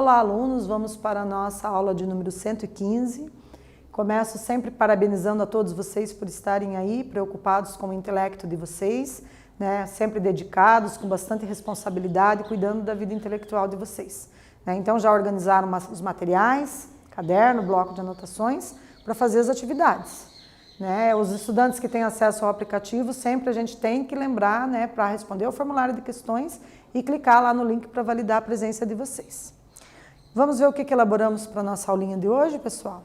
Olá, alunos! Vamos para a nossa aula de número 115. Começo sempre parabenizando a todos vocês por estarem aí, preocupados com o intelecto de vocês, né? Sempre dedicados, com bastante responsabilidade, cuidando da vida intelectual de vocês. Né? Então, já organizaram os materiais, caderno, bloco de anotações, para fazer as atividades. Né? Os estudantes que têm acesso ao aplicativo, sempre a gente tem que lembrar, né, para responder o formulário de questões e clicar lá no link para validar a presença de vocês. Vamos ver o que elaboramos para a nossa aulinha de hoje, pessoal?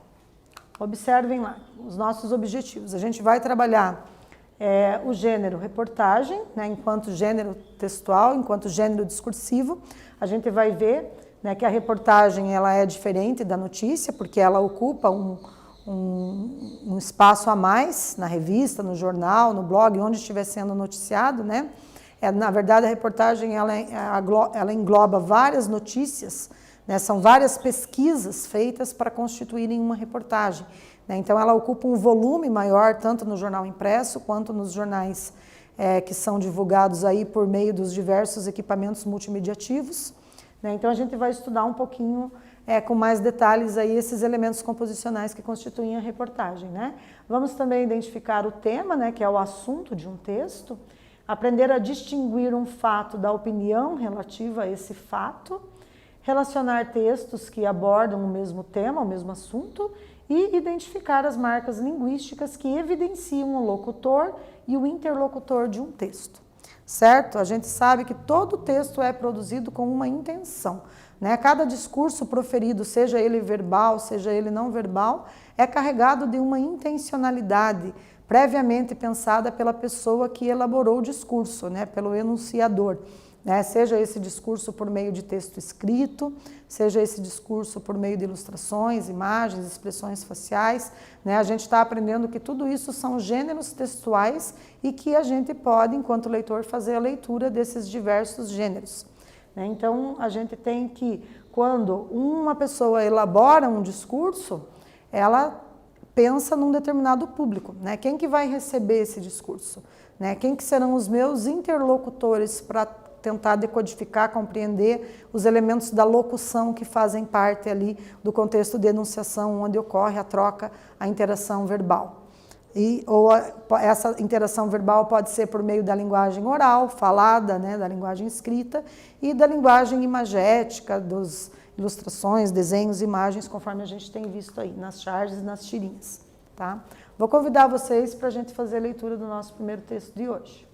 Observem lá os nossos objetivos. A gente vai trabalhar o gênero reportagem, né, enquanto gênero textual, enquanto gênero discursivo. A gente vai ver, né, que a reportagem ela é diferente da notícia, porque ela ocupa um espaço a mais na revista, no jornal, no blog, onde estiver sendo noticiado, né? Na verdade, a reportagem ela engloba várias notícias, né? São várias pesquisas feitas para constituírem uma reportagem. Né? Então, ela ocupa um volume maior, tanto no jornal impresso, quanto nos jornais que são divulgados aí por meio dos diversos equipamentos multimediativos. Né? Então, a gente vai estudar um pouquinho com mais detalhes aí esses elementos composicionais que constituem a reportagem. Né? Vamos também identificar o tema, né, que é o assunto de um texto, aprender a distinguir um fato da opinião relativa a esse fato, relacionar textos que abordam o mesmo tema, o mesmo assunto, e identificar as marcas linguísticas que evidenciam o locutor e o interlocutor de um texto. Certo? A gente sabe que todo texto é produzido com uma intenção. Né? Cada discurso proferido, seja ele verbal, seja ele não verbal, é carregado de uma intencionalidade previamente pensada pela pessoa que elaborou o discurso, né? Pelo enunciador. Né? Seja esse discurso por meio de texto escrito, seja esse discurso por meio de ilustrações, imagens, expressões faciais. Né? A gente está aprendendo que tudo isso são gêneros textuais e que a gente pode, enquanto leitor, fazer a leitura desses diversos gêneros. Né? Então, a gente tem que, quando uma pessoa elabora um discurso, ela pensa num determinado público. Né? Quem que vai receber esse discurso? Né? Quem que serão os meus interlocutores para tentar decodificar, compreender os elementos da locução que fazem parte ali do contexto de enunciação, onde ocorre a troca, a interação verbal. Essa interação verbal pode ser por meio da linguagem oral, falada, né, da linguagem escrita, e da linguagem imagética, das ilustrações, desenhos, imagens, conforme a gente tem visto aí, nas charges e nas tirinhas. Tá? Vou convidar vocês para a gente fazer a leitura do nosso primeiro texto de hoje.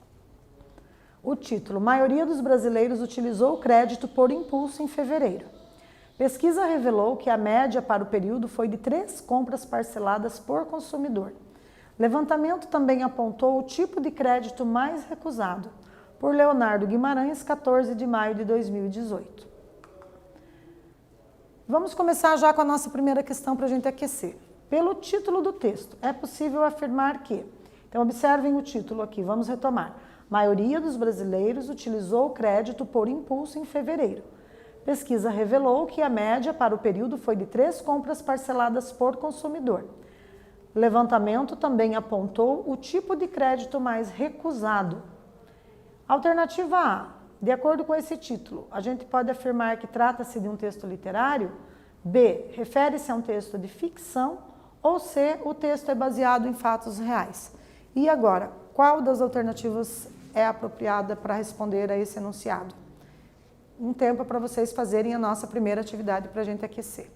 O título: Maioria dos brasileiros utilizou o crédito por impulso em fevereiro. Pesquisa revelou que a média para o período foi de 3 compras parceladas por consumidor. Levantamento também apontou o tipo de crédito mais recusado, por Leonardo Guimarães, 14 de maio de 2018. Vamos começar já com a nossa primeira questão para a gente aquecer. Pelo título do texto, é possível afirmar que... Então, observem o título aqui, vamos retomar. Maioria dos brasileiros utilizou o crédito por impulso em fevereiro. Pesquisa revelou que a média para o período foi de 3 compras parceladas por consumidor. Levantamento também apontou o tipo de crédito mais recusado. Alternativa A. De acordo com esse título, a gente pode afirmar que trata-se de um texto literário? B. Refere-se a um texto de ficção? Ou C. O texto é baseado em fatos reais? E agora, qual das alternativas é apropriada para responder a esse enunciado? Um tempo para vocês fazerem a nossa primeira atividade para a gente aquecer.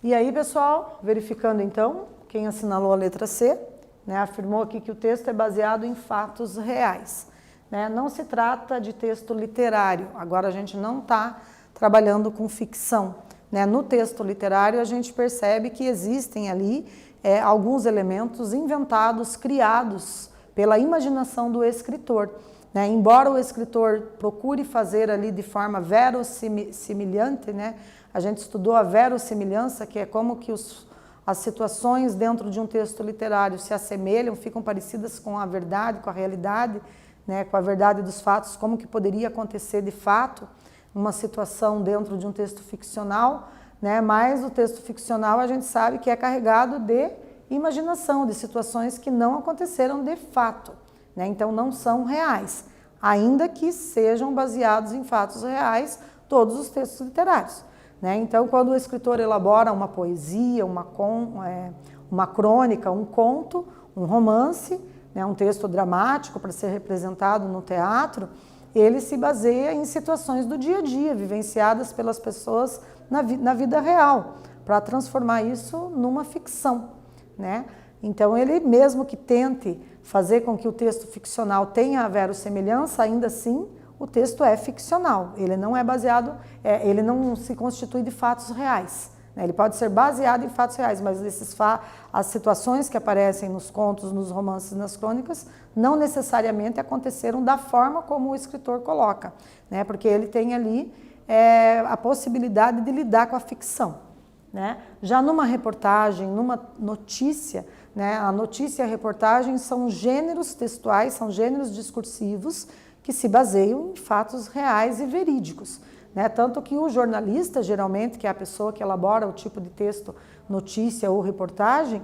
E aí, pessoal, verificando então, quem assinalou a letra C, né, afirmou aqui que o texto é baseado em fatos reais. Né? Não se trata de texto literário, agora a gente não está trabalhando com ficção. Né? No texto literário, a gente percebe que existem ali alguns elementos inventados, criados pela imaginação do escritor. Né? Embora o escritor procure fazer ali de forma verossimilhante, né? A gente estudou a verossimilhança, que é como que as situações dentro de um texto literário se assemelham, ficam parecidas com a verdade, com a realidade, né? Com a verdade dos fatos, como que poderia acontecer de fato uma situação dentro de um texto ficcional, né? Mas o texto ficcional a gente sabe que é carregado de imaginação, de situações que não aconteceram de fato, né? Então não são reais, ainda que sejam baseados em fatos reais todos os textos literários. Né? Então, quando o escritor elabora uma poesia, uma crônica, um conto, um romance, né, um texto dramático para ser representado no teatro, ele se baseia em situações do dia a dia, vivenciadas pelas pessoas na vida real, para transformar isso numa ficção. Né? Então, ele mesmo que tente fazer com que o texto ficcional tenha a verossemelhança, ainda assim, o texto é ficcional, ele não é baseado, ele não se constitui de fatos reais. Né? Ele pode ser baseado em fatos reais, mas as situações que aparecem nos contos, nos romances, nas crônicas, não necessariamente aconteceram da forma como o escritor coloca, né? Porque ele tem ali a possibilidade de lidar com a ficção. Né? Já numa reportagem, numa notícia, né? A notícia e a reportagem são gêneros textuais, são gêneros discursivos, que se baseiam em fatos reais e verídicos. Né? Tanto que o jornalista, geralmente, que é a pessoa que elabora o tipo de texto, notícia ou reportagem,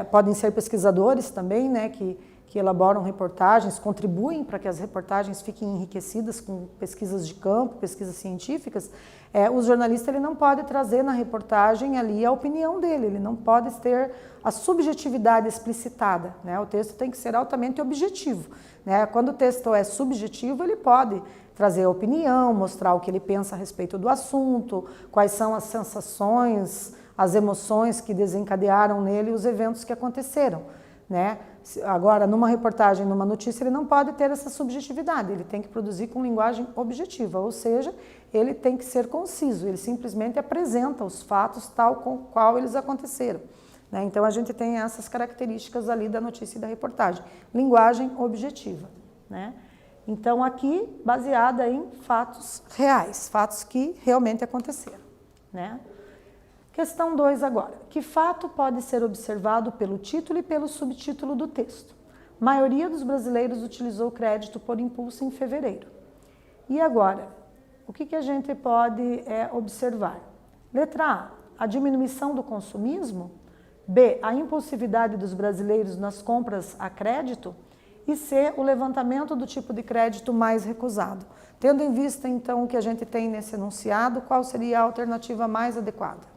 podem ser pesquisadores também, né? que elaboram reportagens, contribuem para que as reportagens fiquem enriquecidas com pesquisas de campo, pesquisas científicas. O jornalista ele não pode trazer na reportagem ali a opinião dele, ele não pode ter a subjetividade explicitada. Né? O texto tem que ser altamente objetivo. Né? Quando o texto é subjetivo, ele pode trazer a opinião, mostrar o que ele pensa a respeito do assunto, quais são as sensações, as emoções que desencadearam nele os eventos que aconteceram. Né? Agora, numa reportagem, numa notícia, ele não pode ter essa subjetividade, ele tem que produzir com linguagem objetiva, ou seja, ele tem que ser conciso, ele simplesmente apresenta os fatos tal qual eles aconteceram. Né? Então, a gente tem essas características ali da notícia e da reportagem, linguagem objetiva. Né? Então, aqui, baseada em fatos reais, fatos que realmente aconteceram. Né? Questão 2 agora. Que fato pode ser observado pelo título e pelo subtítulo do texto? A maioria dos brasileiros utilizou crédito por impulso em fevereiro. E agora, o que a gente pode observar? Letra A diminuição do consumismo. B, a impulsividade dos brasileiros nas compras a crédito. E C, o levantamento do tipo de crédito mais recusado. Tendo em vista, então, o que a gente tem nesse enunciado, qual seria a alternativa mais adequada?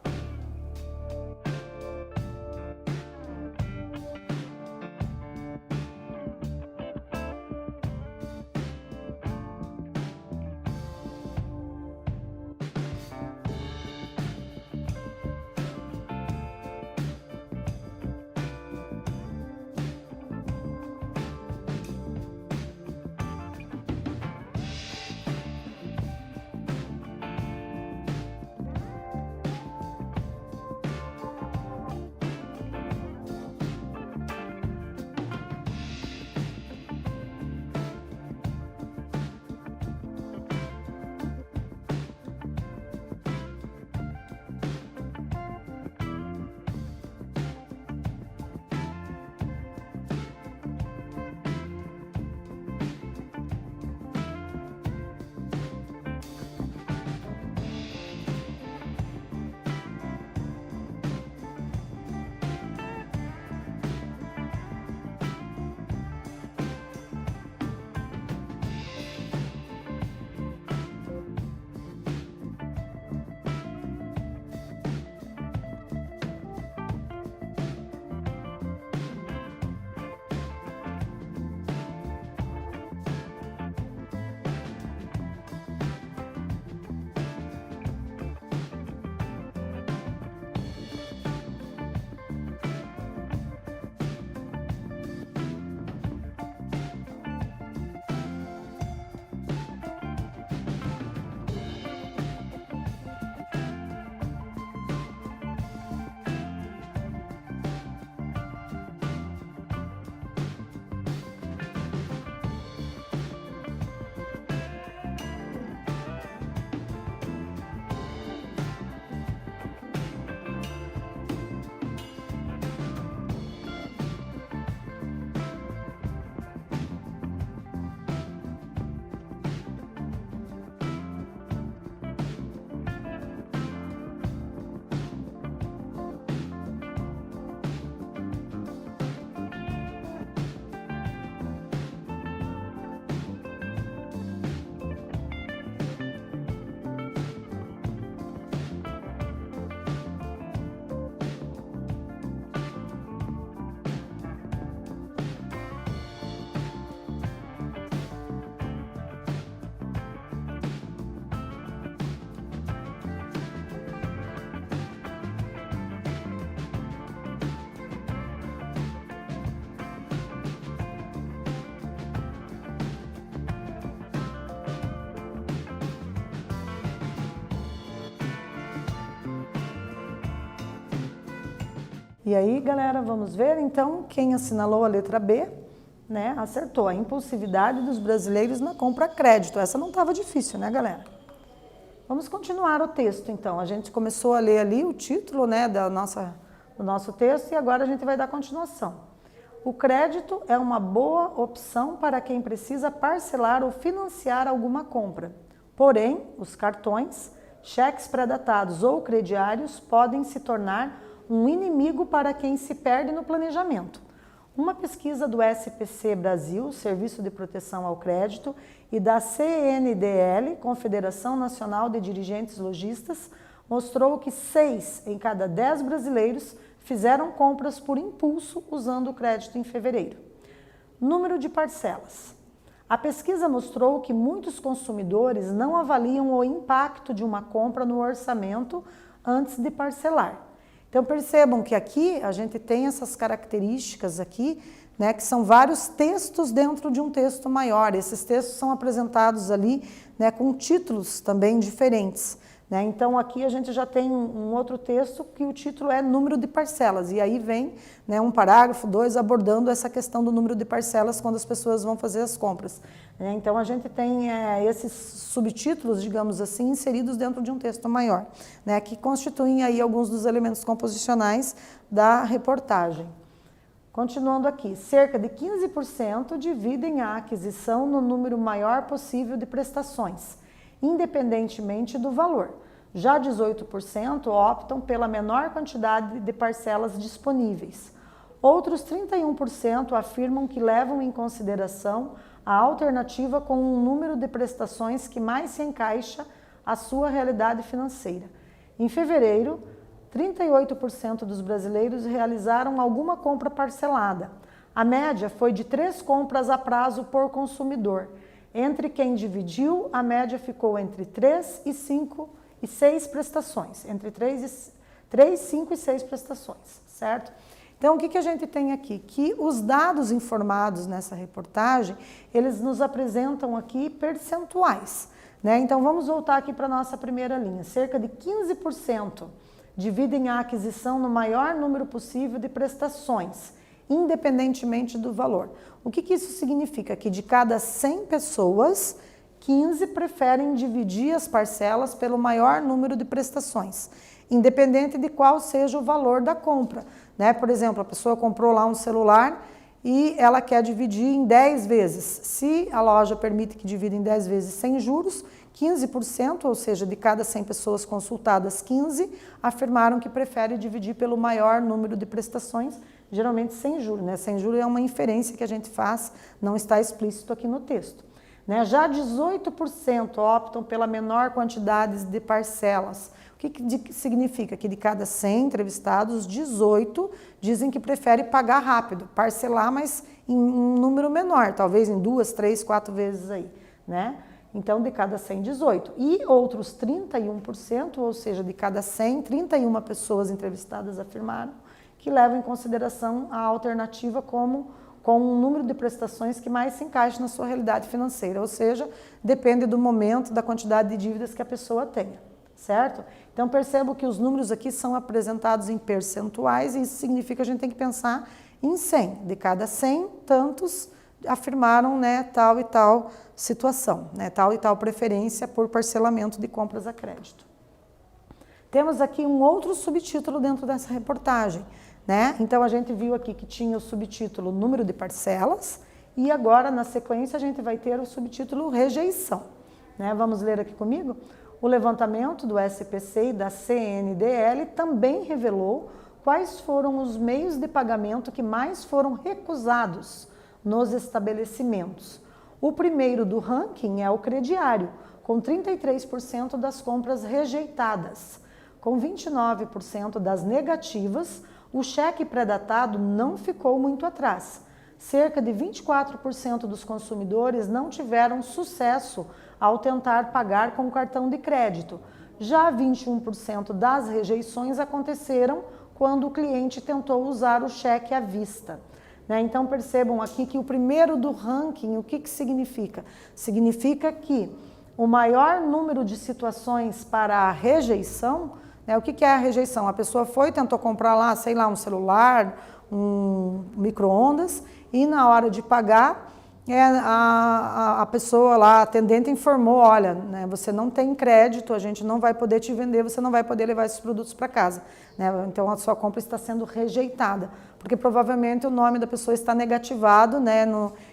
E aí, galera, vamos ver? Então, quem assinalou a letra B, né, acertou. A impulsividade dos brasileiros na compra a crédito. Essa não estava difícil, né, galera? Vamos continuar o texto, então. A gente começou a ler ali o título, né, do nosso texto e agora a gente vai dar continuação. O crédito é uma boa opção para quem precisa parcelar ou financiar alguma compra. Porém, os cartões, cheques pré-datados ou crediários podem se tornar um inimigo para quem se perde no planejamento. Uma pesquisa do SPC Brasil, Serviço de Proteção ao Crédito, e da CNDL, Confederação Nacional de Dirigentes Lojistas, mostrou que 6 em cada 10 brasileiros fizeram compras por impulso usando o crédito em fevereiro. Número de parcelas. A pesquisa mostrou que muitos consumidores não avaliam o impacto de uma compra no orçamento antes de parcelar. Então percebam que aqui a gente tem essas características aqui, né, que são vários textos dentro de um texto maior. Esses textos são apresentados ali, né, com títulos também diferentes. Né? Então aqui a gente já tem um outro texto que o título é número de parcelas e aí vem, né, um parágrafo, 2, abordando essa questão do número de parcelas quando as pessoas vão fazer as compras. Né? Então a gente tem esses subtítulos, digamos assim, inseridos dentro de um texto maior, né, que constituem aí alguns dos elementos composicionais da reportagem. Continuando aqui, cerca de 15% dividem a aquisição no número maior possível de prestações, independentemente do valor. Já 18% optam pela menor quantidade de parcelas disponíveis. Outros 31% afirmam que levam em consideração a alternativa com um número de prestações que mais se encaixa à sua realidade financeira. Em fevereiro, 38% dos brasileiros realizaram alguma compra parcelada. A média foi de 3 compras a prazo por consumidor. Entre quem dividiu, a média ficou entre 3 e 5 e 6 prestações. Entre 3, 5 e 6 prestações, certo? Então, o que a gente tem aqui? Que os dados informados nessa reportagem, eles nos apresentam aqui percentuais, né? Então, vamos voltar aqui para a nossa primeira linha. Cerca de 15% dividem a aquisição no maior número possível de prestações, independentemente do valor. O que isso significa? Que de cada 100 pessoas, 15 preferem dividir as parcelas pelo maior número de prestações, independente de qual seja o valor da compra. Né? Por exemplo, a pessoa comprou lá um celular e ela quer dividir em 10 vezes. Se a loja permite que divida em 10 vezes sem juros, 15%, ou seja, de cada 100 pessoas consultadas, 15 afirmaram que preferem dividir pelo maior número de prestações, geralmente sem juros. Né? Sem juros é uma inferência que a gente faz, não está explícito aqui no texto. Né? Já 18% optam pela menor quantidade de parcelas. O que significa? Que de cada 100 entrevistados, 18 dizem que preferem pagar rápido, parcelar, mas em um número menor, talvez em 2, 3, 4 vezes aí, né? Então, de cada 100, 18. E outros 31%, ou seja, de cada 100, 31 pessoas entrevistadas afirmaram que levam em consideração a alternativa com um número de prestações que mais se encaixe na sua realidade financeira, ou seja, depende do momento, da quantidade de dívidas que a pessoa tenha, certo? Então, percebo que os números aqui são apresentados em percentuais e isso significa que a gente tem que pensar em 100. De cada 100, tantos afirmaram, né, tal e tal situação, né, tal e tal preferência por parcelamento de compras a crédito. Temos aqui um outro subtítulo dentro dessa reportagem, né? Então a gente viu aqui que tinha o subtítulo número de parcelas e agora na sequência a gente vai ter o subtítulo rejeição, né? Vamos ler aqui comigo? O levantamento do SPC e da CNDL também revelou quais foram os meios de pagamento que mais foram recusados nos estabelecimentos. O primeiro do ranking é o crediário, com 33% das compras rejeitadas. Com 29% das negativas, o cheque pré-datado não ficou muito atrás. Cerca de 24% dos consumidores não tiveram sucesso ao tentar pagar com cartão de crédito. Já 21% das rejeições aconteceram quando o cliente tentou usar o cheque à vista. Então percebam aqui que o primeiro do ranking, o que significa? Significa que o maior número de situações para a rejeição O que é a rejeição? A pessoa foi, tentou comprar lá, sei lá, um celular, um micro-ondas, e na hora de pagar, a pessoa lá, a atendente, informou, olha, né, você não tem crédito, a gente não vai poder te vender, você não vai poder levar esses produtos para casa. Né? Então a sua compra está sendo rejeitada, porque provavelmente o nome da pessoa está negativado, né,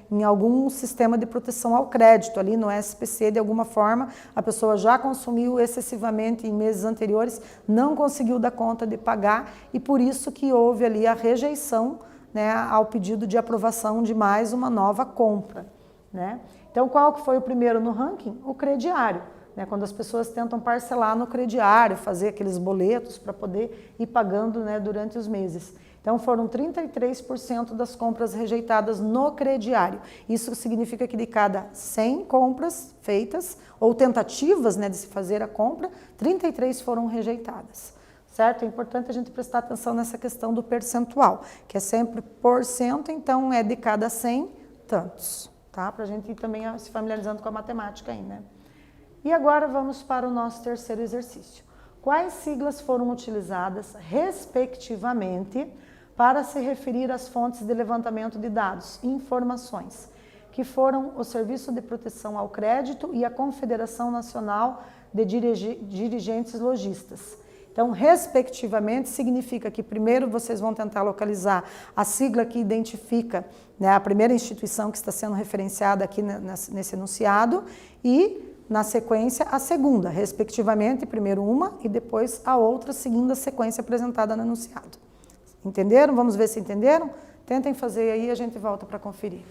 em algum sistema de proteção ao crédito, ali no SPC, de alguma forma, a pessoa já consumiu excessivamente em meses anteriores, não conseguiu dar conta de pagar, e por isso que houve ali a rejeição, né, ao pedido de aprovação de mais uma nova compra. Né? Então, qual que foi o primeiro no ranking? O crediário. Né? Quando as pessoas tentam parcelar no crediário, fazer aqueles boletos para poder ir pagando, né, durante os meses. Então, foram 33% das compras rejeitadas no crediário. Isso significa que de cada 100 compras feitas, ou tentativas, né, de se fazer a compra, 33 foram rejeitadas. Certo? É importante a gente prestar atenção nessa questão do percentual, que é sempre por cento, então é de cada 100, tantos, tá? Para a gente ir também se familiarizando com a matemática aí, né? E agora vamos para o nosso terceiro exercício. Quais siglas foram utilizadas, respectivamente, para se referir às fontes de levantamento de dados, informações, que foram o Serviço de Proteção ao Crédito e a Confederação Nacional de Dirigentes Lojistas? Então, respectivamente, significa que primeiro vocês vão tentar localizar a sigla que identifica, né, a primeira instituição que está sendo referenciada aqui nesse enunciado e, na sequência, a segunda, respectivamente, primeiro uma e depois a outra, seguindo a sequência apresentada no enunciado. Entenderam? Vamos ver se entenderam? Tentem fazer aí e a gente volta para conferir.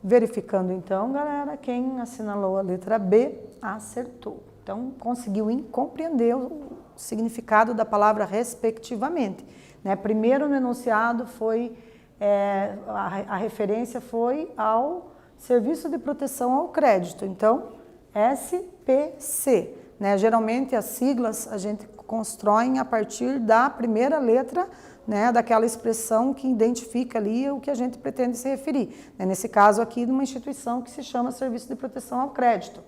Verificando então, galera, quem assinalou a letra B acertou. Então, conseguiu compreender o significado da palavra respectivamente. Né? Primeiro no enunciado foi, a referência foi ao Serviço de Proteção ao Crédito. Então, SPC. Né? Geralmente as siglas a gente constrói a partir da primeira letra, né, daquela expressão que identifica ali o que a gente pretende se referir. Né? Nesse caso aqui, de uma instituição que se chama Serviço de Proteção ao Crédito.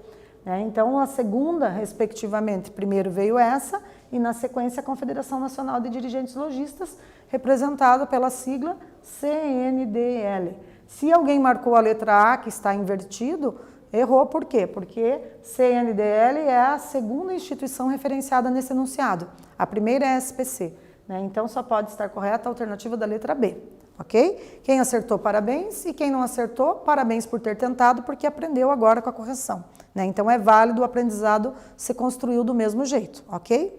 Né? Então, a segunda, respectivamente, primeiro veio essa, e na sequência a Confederação Nacional de Dirigentes Lojistas, representada pela sigla CNDL. Se alguém marcou a letra A, que está invertido, errou. Por quê? Porque CNDL é a segunda instituição referenciada nesse enunciado. A primeira é SPC. Né? Então, só pode estar correta a alternativa da letra B. ok? Quem acertou, parabéns, e quem não acertou, parabéns por ter tentado, porque aprendeu agora com a correção, né? Então é válido o aprendizado se construiu do mesmo jeito, ok?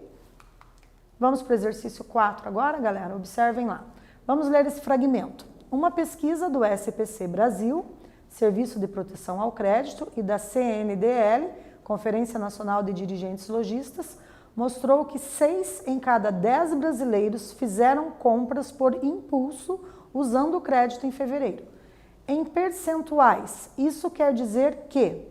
Vamos para o exercício 4 agora, galera, observem lá. Vamos ler esse fragmento. Uma pesquisa do SPC Brasil, Serviço de Proteção ao Crédito, e da CNDL, Conferência Nacional de Dirigentes Lojistas, mostrou que 6 em cada 10 brasileiros fizeram compras por impulso usando o crédito em fevereiro. Em percentuais, isso quer dizer que,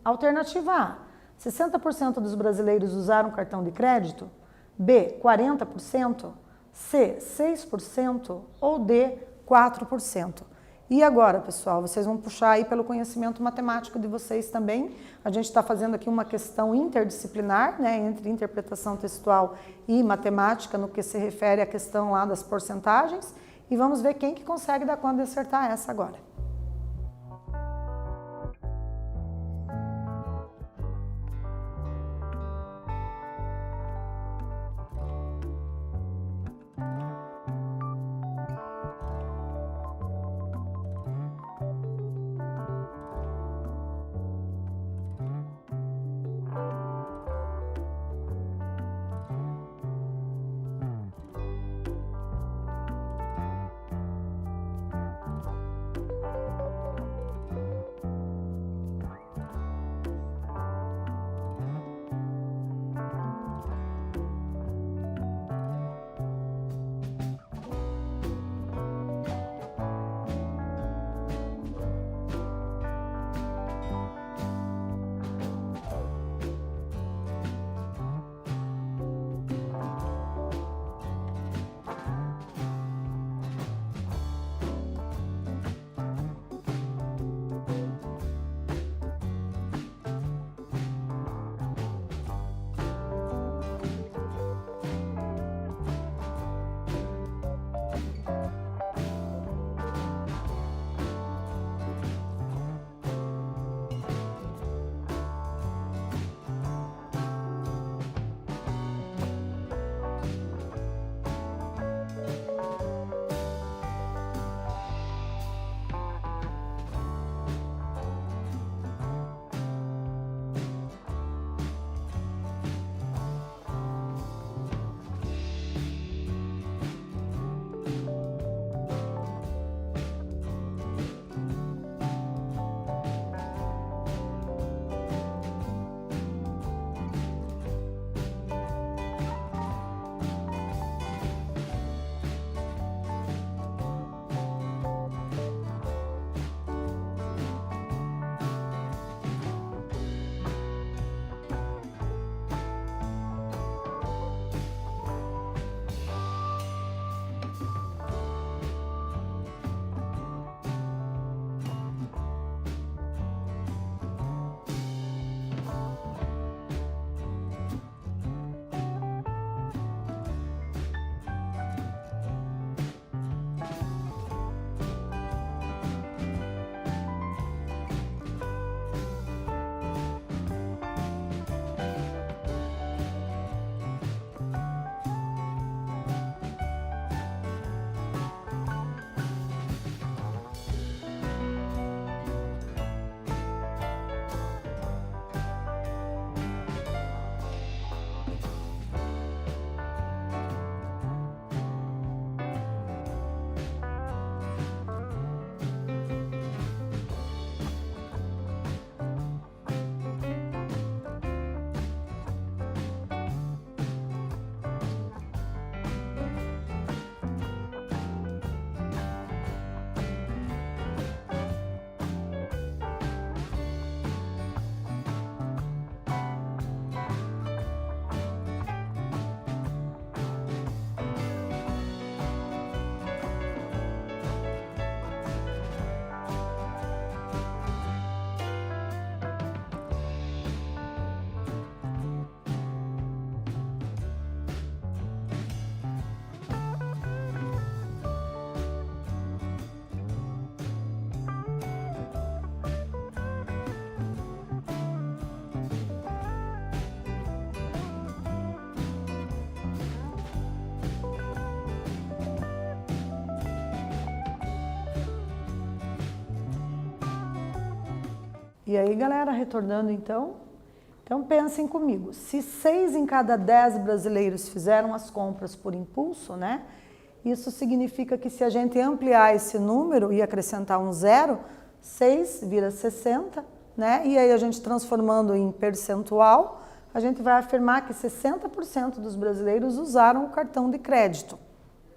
alternativa A, 60% dos brasileiros usaram cartão de crédito, B, 40%, C, 6% ou D, 4%. E agora, pessoal, vocês vão puxar aí pelo conhecimento matemático de vocês também. A gente está fazendo aqui uma questão interdisciplinar, né, entre interpretação textual e matemática, no que se refere à questão lá das porcentagens. E vamos ver quem que consegue dar conta de acertar essa agora. E aí, galera, retornando então pensem comigo, se 6 em cada 10 brasileiros fizeram as compras por impulso, né? Isso significa que se a gente ampliar esse número e acrescentar um zero, 6 vira 60, né? E aí a gente transformando em percentual, a gente vai afirmar que 60% dos brasileiros usaram o cartão de crédito,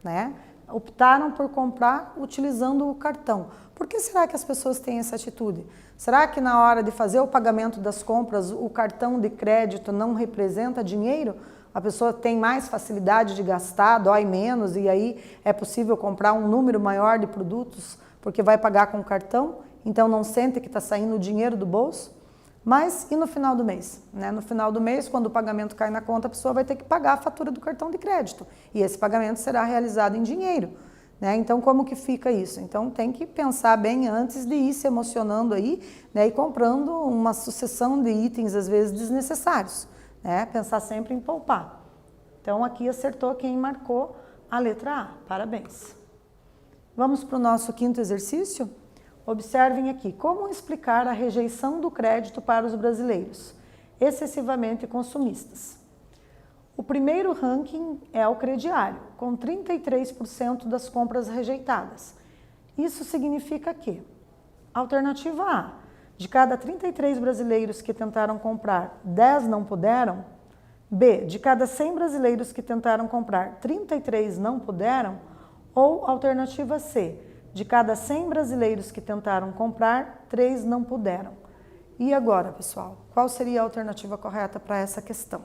né? Optaram por comprar utilizando o cartão. Por que será que as pessoas têm essa atitude? Será que na hora de fazer o pagamento das compras, o cartão de crédito não representa dinheiro? A pessoa tem mais facilidade de gastar, dói menos e aí é possível comprar um número maior de produtos porque vai pagar com o cartão, então não sente que está saindo o dinheiro do bolso? Mas e no final do mês? Né? No final do mês, quando o pagamento cai na conta, a pessoa vai ter que pagar a fatura do cartão de crédito. E esse pagamento será realizado em dinheiro. Né? Então, como que fica isso? Então, tem que pensar bem antes de ir se emocionando aí, né? E comprando uma sucessão de itens, às vezes, desnecessários. Né? Pensar sempre em poupar. Então, aqui acertou quem marcou a letra A. Parabéns. Vamos para o nosso quinto exercício? Observem aqui, como explicar a rejeição do crédito para os brasileiros, excessivamente consumistas. O primeiro ranking é o crediário, com 33% das compras rejeitadas. Isso significa que, alternativa A, de cada 33 brasileiros que tentaram comprar, 10 não puderam. B, de cada 100 brasileiros que tentaram comprar, 33 não puderam. Ou alternativa C, de cada 100 brasileiros que tentaram comprar, 3 não puderam. E agora, pessoal, qual seria a alternativa correta para essa questão?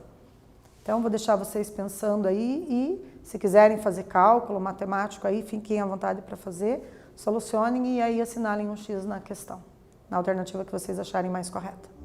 Então, vou deixar vocês pensando aí e, se quiserem fazer cálculo matemático aí, fiquem à vontade para fazer, solucionem e aí assinalem um X na questão, na alternativa que vocês acharem mais correta.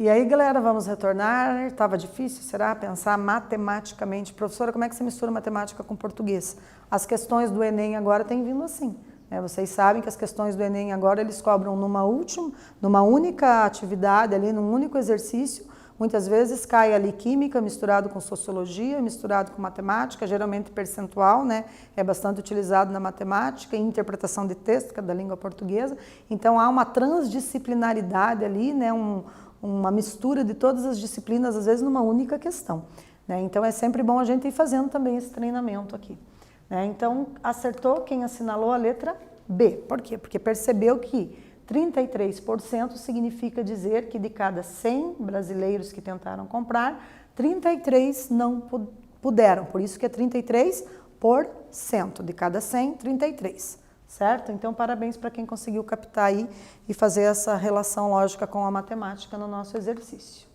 E aí, galera, vamos retornar. Estava difícil, será? Pensar matematicamente. Professora, como é que você mistura matemática com português? As questões do Enem agora têm vindo assim. Vocês sabem que as questões do Enem agora eles cobram numa única atividade, ali, num único exercício. Muitas vezes cai ali química misturado com sociologia, misturado com matemática, geralmente percentual, né? É bastante utilizado na matemática e interpretação de texto, que é da língua portuguesa. Então há uma transdisciplinaridade ali, né? Uma mistura de todas as disciplinas, às vezes numa única questão, né? Então é sempre bom a gente ir fazendo também esse treinamento aqui, né? Então acertou quem assinalou a letra B. Por quê? Porque percebeu que 33% significa dizer que de cada 100 brasileiros que tentaram comprar, 33 não puderam. Por isso que é 33%. De cada 100, 33. Certo? Então, parabéns para quem conseguiu captar aí e fazer essa relação lógica com a matemática no nosso exercício.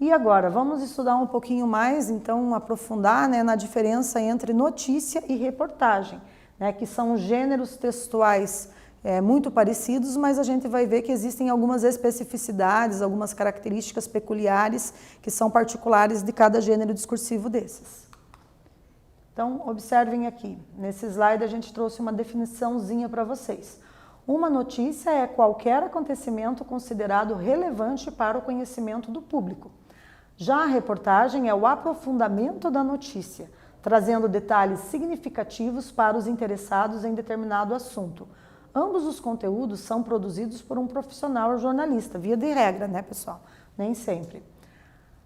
E agora, vamos estudar um pouquinho mais, então, aprofundar, né, na diferença entre notícia e reportagem, né, que são gêneros textuais muito parecidos, mas a gente vai ver que existem algumas especificidades, algumas características peculiares que são particulares de cada gênero discursivo desses. Então, observem aqui, nesse slide a gente trouxe uma definiçãozinha para vocês. Uma notícia é qualquer acontecimento considerado relevante para o conhecimento do público. Já a reportagem é o aprofundamento da notícia, trazendo detalhes significativos para os interessados em determinado assunto. Ambos os conteúdos são produzidos por um profissional jornalista, via de regra, né, pessoal? Nem sempre.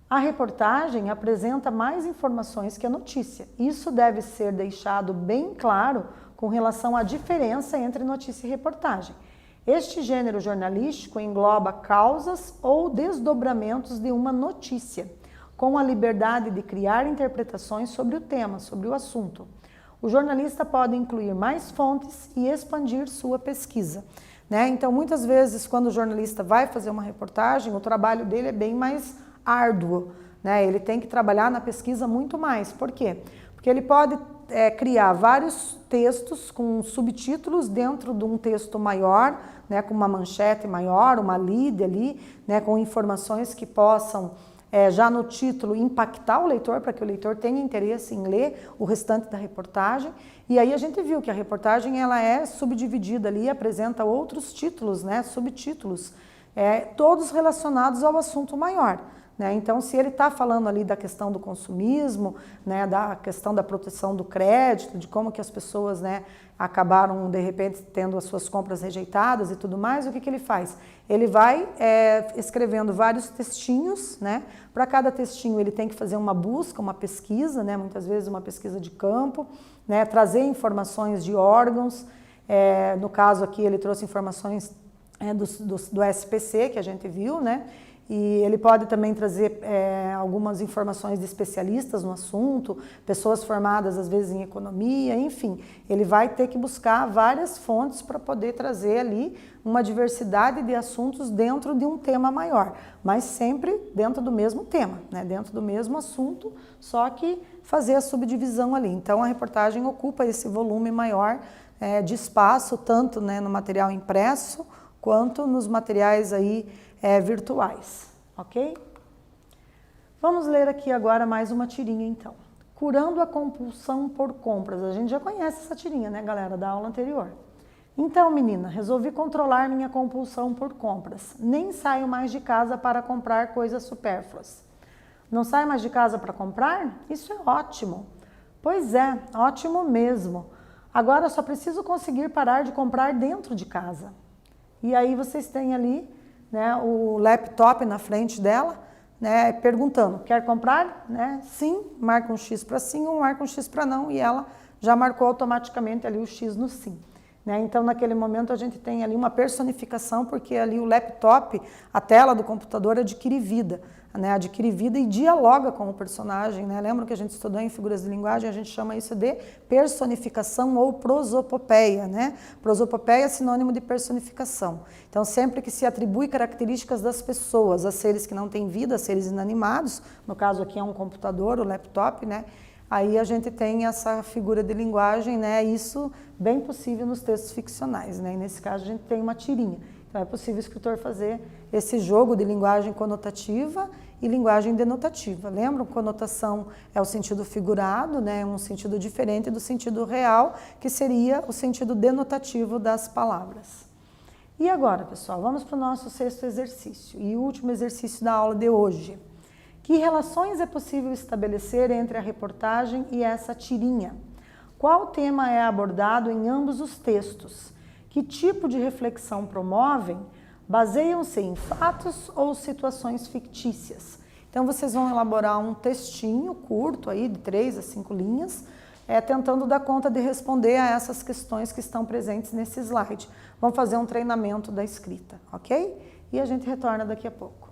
A reportagem apresenta mais informações que a notícia. Isso deve ser deixado bem claro com relação à diferença entre notícia e reportagem. Este gênero jornalístico engloba causas ou desdobramentos de uma notícia, com a liberdade de criar interpretações sobre o tema, sobre o assunto. O jornalista pode incluir mais fontes e expandir sua pesquisa, né? Então, muitas vezes, quando o jornalista vai fazer uma reportagem, o trabalho dele é bem mais árduo, né? Ele tem que trabalhar na pesquisa muito mais. Por quê? Porque ele pode criar vários textos com subtítulos dentro de um texto maior, né? Com uma manchete maior, uma lead ali, né? Com informações que possam já no título impactar o leitor, para que o leitor tenha interesse em ler o restante da reportagem. E aí a gente viu que a reportagem ela é subdividida ali, apresenta outros títulos, né? Subtítulos, todos relacionados ao assunto maior. Né? Então, se ele está falando ali da questão do consumismo, né, da questão da proteção do crédito, de como que as pessoas, né, acabaram, de repente, tendo as suas compras rejeitadas e tudo mais, o que ele faz? Ele vai escrevendo vários textinhos, né? Para cada textinho ele tem que fazer uma busca, uma pesquisa, né? Muitas vezes uma pesquisa de campo, né? Trazer informações de órgãos, no caso aqui ele trouxe informações do SPC, que a gente viu, né? E ele pode também trazer algumas informações de especialistas no assunto, pessoas formadas às vezes em economia, enfim. Ele vai ter que buscar várias fontes para poder trazer ali uma diversidade de assuntos dentro de um tema maior, mas sempre dentro do mesmo tema, né? Dentro do mesmo assunto, só que fazer a subdivisão ali. Então a reportagem ocupa esse volume maior de espaço, tanto, né, no material impresso, quanto nos materiais aí virtuais, ok? Vamos ler aqui agora mais uma tirinha, então. Curando a compulsão por compras. A gente já conhece essa tirinha, né, galera, da aula anterior. Então, menina, resolvi controlar minha compulsão por compras. Nem saio mais de casa para comprar coisas supérfluas. Não saio mais de casa para comprar? Isso é ótimo. Pois é, ótimo mesmo. Agora só preciso conseguir parar de comprar dentro de casa. E aí vocês têm ali, né, o laptop na frente dela, né, perguntando, quer comprar? Né? Sim, marca um X para sim ou marca um X para não, e ela já marcou automaticamente ali o X no sim. Né? Então, naquele momento, a gente tem ali uma personificação, porque ali o laptop, a tela do computador adquire vida, né? Adquire vida e dialoga com o personagem. Né? Lembram que a gente estudou em figuras de linguagem? A gente chama isso de personificação ou prosopopeia. Né? Prosopopeia é sinônimo de personificação. Então, sempre que se atribui características das pessoas a seres que não têm vida, a seres inanimados, no caso aqui é um computador, o laptop, né? Aí a gente tem essa figura de linguagem, né? Isso bem possível nos textos ficcionais, né? E nesse caso a gente tem uma tirinha. Então Então é possível o escritor fazer esse jogo de linguagem conotativa e linguagem denotativa. Lembram? Conotação é o sentido figurado, né? Um sentido diferente do sentido real, que seria o sentido denotativo das palavras. E agora, pessoal, vamos para o nosso sexto exercício e último exercício da aula de hoje. Que relações é possível estabelecer entre a reportagem e essa tirinha? Qual tema é abordado em ambos os textos? Que tipo de reflexão promovem? Baseiam-se em fatos ou situações fictícias? Então, vocês vão elaborar um textinho curto, aí, de 3 a 5 linhas, tentando dar conta de responder a essas questões que estão presentes nesse slide. Vamos fazer um treinamento da escrita, ok? E a gente retorna daqui a pouco.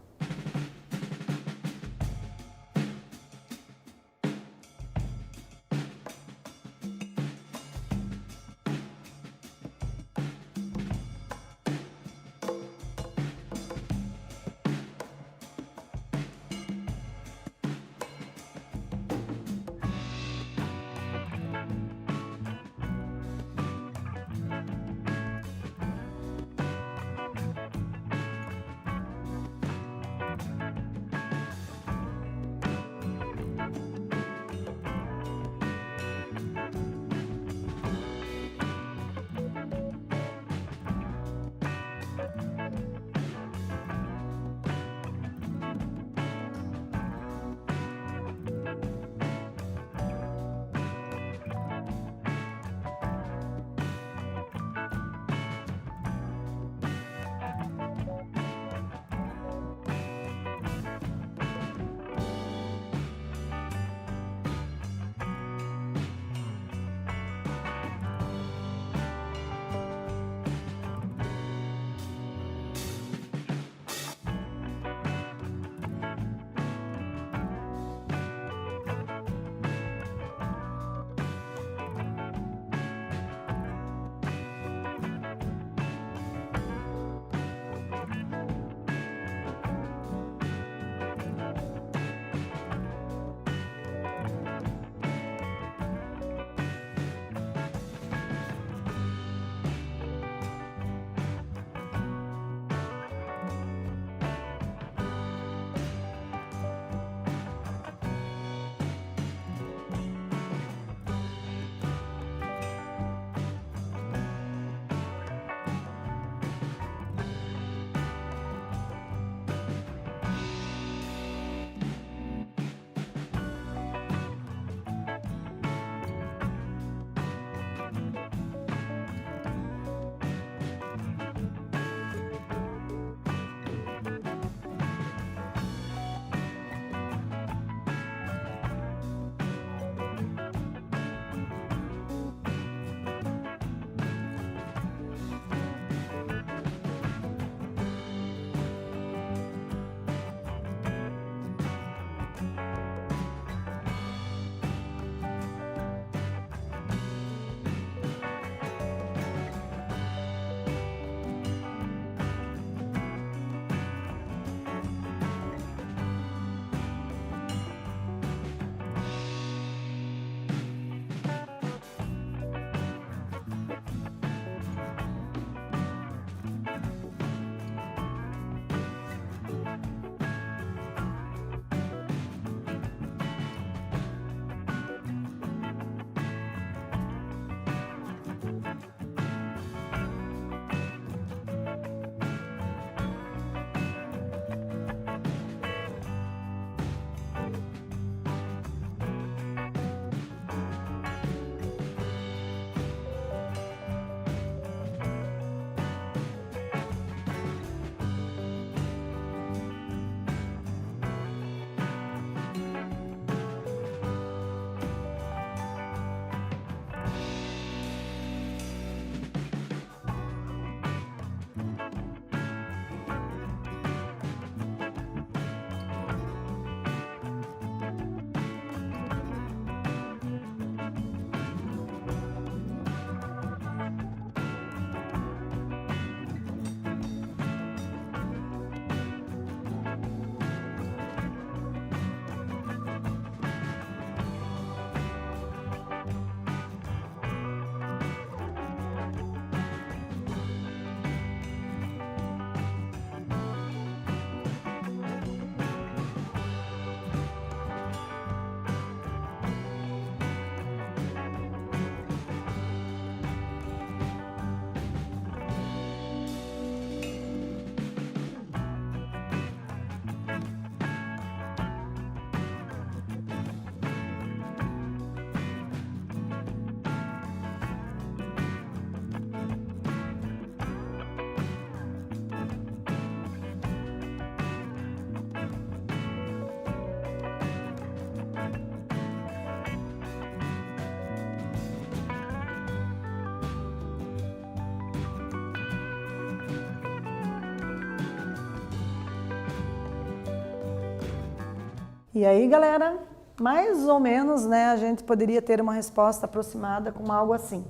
E aí, galera, mais ou menos, né, a gente poderia ter uma resposta aproximada com algo assim.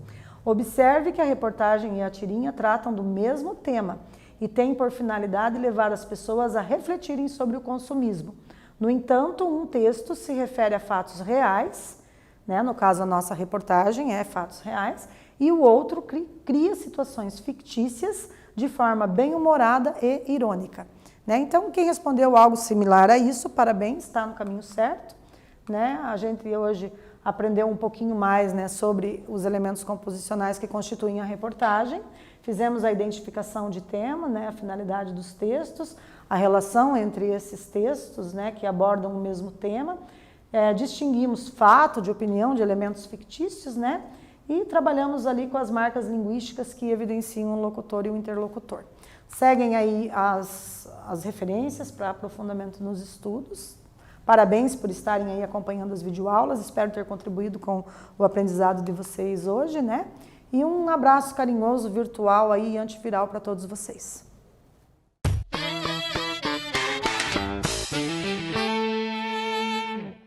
Observe que a reportagem e a tirinha tratam do mesmo tema e têm por finalidade levar as pessoas a refletirem sobre o consumismo. No entanto, um texto se refere a fatos reais, né, no caso a nossa reportagem é fatos reais, e o outro cria situações fictícias de forma bem-humorada e irônica. Né? Então, quem respondeu algo similar a isso, parabéns, está no caminho certo. Né? A gente hoje aprendeu um pouquinho mais, né, sobre os elementos composicionais que constituem a reportagem. Fizemos a identificação de tema, né, a finalidade dos textos, a relação entre esses textos, né, que abordam o mesmo tema. Distinguimos fato de opinião de elementos fictícios, né, e trabalhamos ali com as marcas linguísticas que evidenciam o locutor e o interlocutor. Seguem aí as referências para aprofundamento nos estudos. Parabéns por estarem aí acompanhando as videoaulas, espero ter contribuído com o aprendizado de vocês hoje, né? E um abraço carinhoso virtual aí, antiviral para todos vocês.